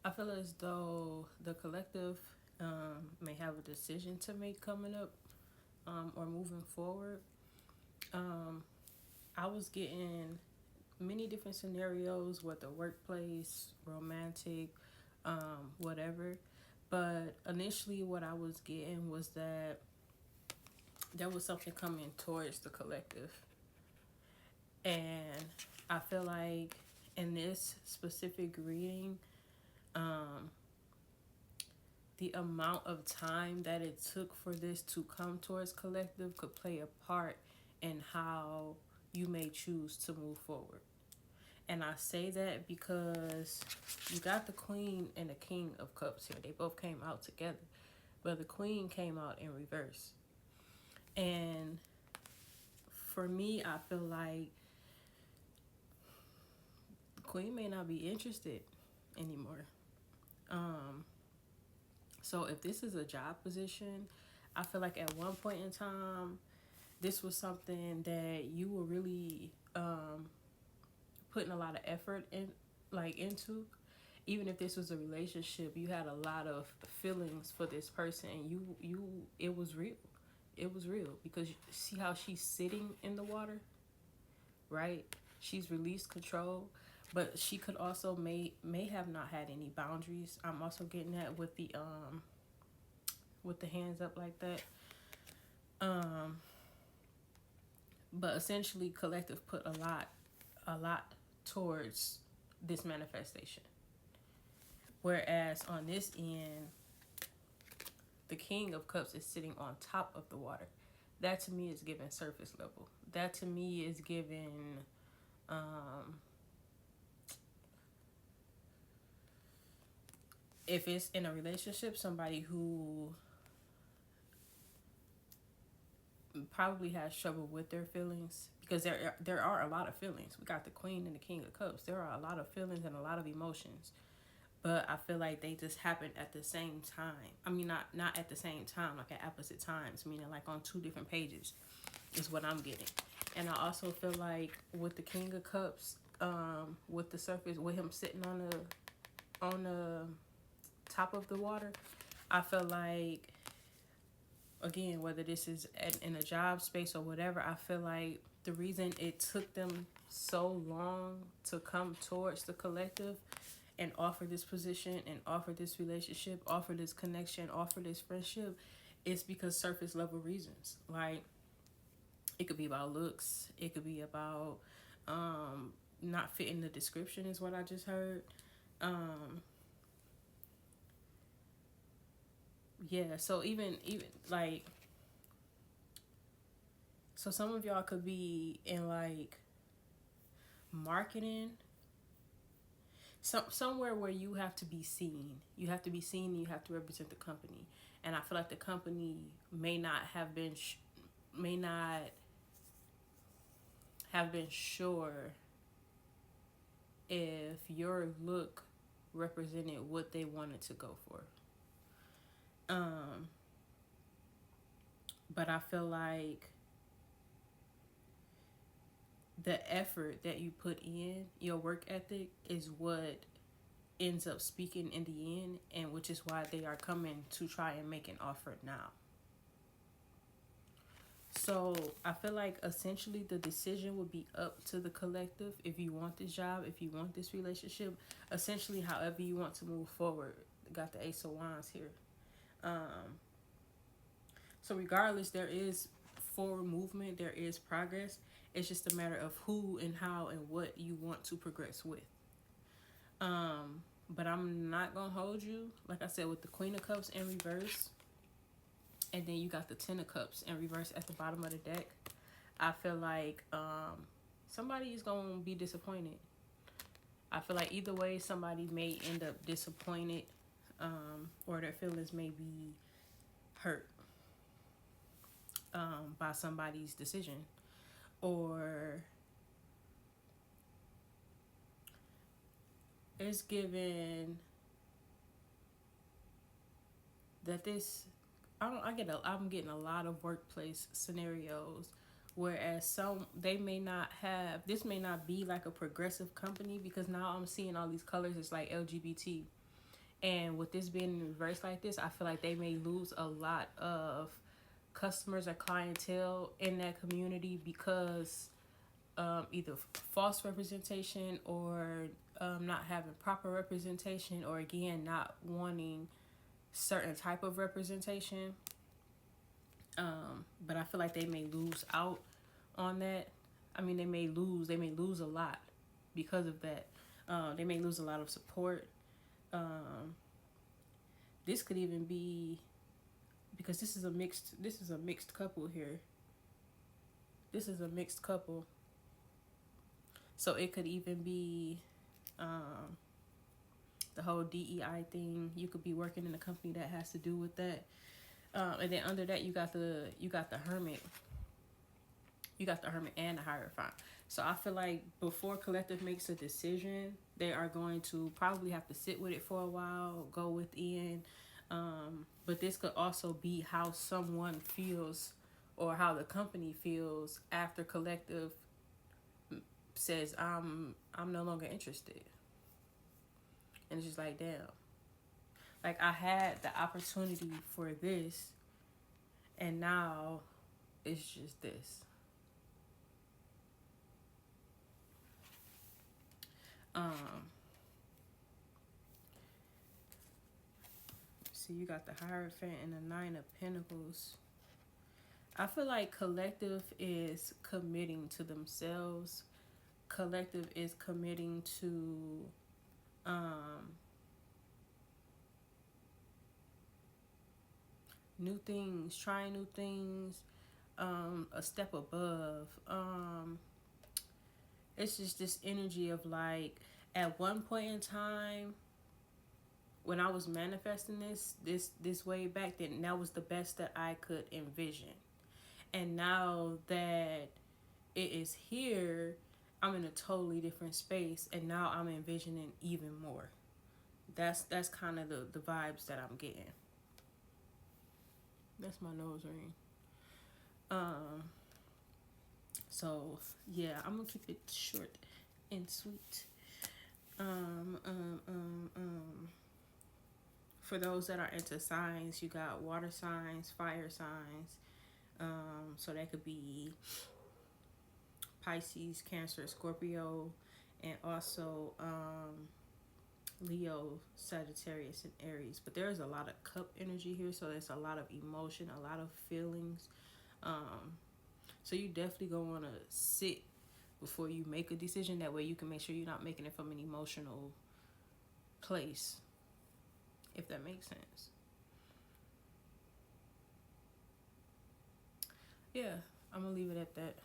I feel as though the collective may have a decision to make coming up or moving forward. Um, I was getting many different scenarios, whether workplace, romantic, whatever. But initially, what I was getting was that there was something coming towards the collective. And I feel like in this specific reading, um, the amount of time that it took for this to come towards collective could play a part in how you may choose to move forward. And I say that because you got the Queen and the King of Cups here. They both came out together, but the Queen came out in reverse. And for me, I feel like the Queen may not be interested anymore. Um, so if this is a job position, I feel like at one point in time, this was something that you were really putting a lot of effort in, like into. Even if this was a relationship, you had a lot of feelings for this person, and it was real. It was real because you see how she's sitting in the water, right? She's released control, but she could also may have not had any boundaries. I'm also getting that with the hands up like that. Um, but essentially, collective put a lot towards this manifestation. Whereas on this end, the King of Cups is sitting on top of the water. That to me is giving surface level. That to me is giving um, if it's in a relationship, somebody who probably has trouble with their feelings because there are a lot of feelings. We got the Queen and the King of Cups. There are a lot of feelings and a lot of emotions, but I feel like they just happen at the same time. I mean, not at the same time, like at opposite times, meaning like on two different pages, is what I'm getting. And I also feel like with the King of Cups, with the surface, with him sitting on the top of the water, I feel like again, whether this is in a job space or whatever, I feel like the reason it took them so long to come towards the collective and offer this position and offer this relationship, offer this connection, offer this friendship is because surface level reasons. Like it could be about looks, it could be about not fitting the description is what I just heard. Um yeah, so even like so some of y'all could be in like marketing, somewhere where you have to be seen. You have to be seen. You have to represent the company, and I feel like the company may not have been sure if your look represented what they wanted to go for. Um, but I feel like the effort that you put in, your work ethic, is what ends up speaking in the end, and which is why they are coming to try and make an offer now. So I feel like essentially the decision would be up to the collective if you want this job, if you want this relationship, essentially however you want to move forward. Got the Ace of Wands here. Um, so regardless, there is forward movement, there is progress. It's just a matter of who and how and what you want to progress with. But I'm not gonna hold you. Like I said, with the Queen of Cups in reverse, and then you got the Ten of Cups in reverse at the bottom of the deck. I feel like somebody is gonna be disappointed. I feel like either way, somebody may end up disappointed, or their feelings may be hurt by somebody's decision, or it's given that this. I'm getting a lot of workplace scenarios, whereas some they may not have. This may not be like a progressive company because now I'm seeing all these colors. It's like LGBT. And with this being in reverse like this, I feel like they may lose a lot of customers or clientele in that community because either false representation or not having proper representation, or again not wanting certain type of representation. But I feel like they may lose out on that. I mean, they may lose a lot because of that. They may lose a lot of support. This could even be because this is a mixed couple here. This is a mixed couple. So it could even be the whole DEI thing. You could be working in a company that has to do with that. And then under that you got the hermit. You got the hermit and the hierophant. So I feel like before collective makes a decision, they are going to probably have to sit with it for a while, go within. But this could also be how someone feels or how the company feels after collective says I'm no longer interested. And it's just like, damn. Like, I had the opportunity for this and now it's just this. See, you got the Hierophant and the Nine of Pentacles. I feel like collective is committing to themselves. Collective is committing to new things, trying new things, a step above. It's just this energy of like, at one point in time, when I was manifesting this way back then, that was the best that I could envision. And now that it is here, I'm in a totally different space, and now I'm envisioning even more. That's kind of the vibes that I'm getting. That's my nose ring. So yeah, I'm gonna keep it short and sweet. For those that are into signs, you got water signs, fire signs. So that could be Pisces, Cancer, Scorpio, and also Leo, Sagittarius, and Aries. But there's a lot of cup energy here, so there's a lot of emotion, a lot of feelings. So you definitely gonna want to sit before you make a decision. That way you can make sure you're not making it from an emotional place, if that makes sense. Yeah, I'm gonna leave it at that.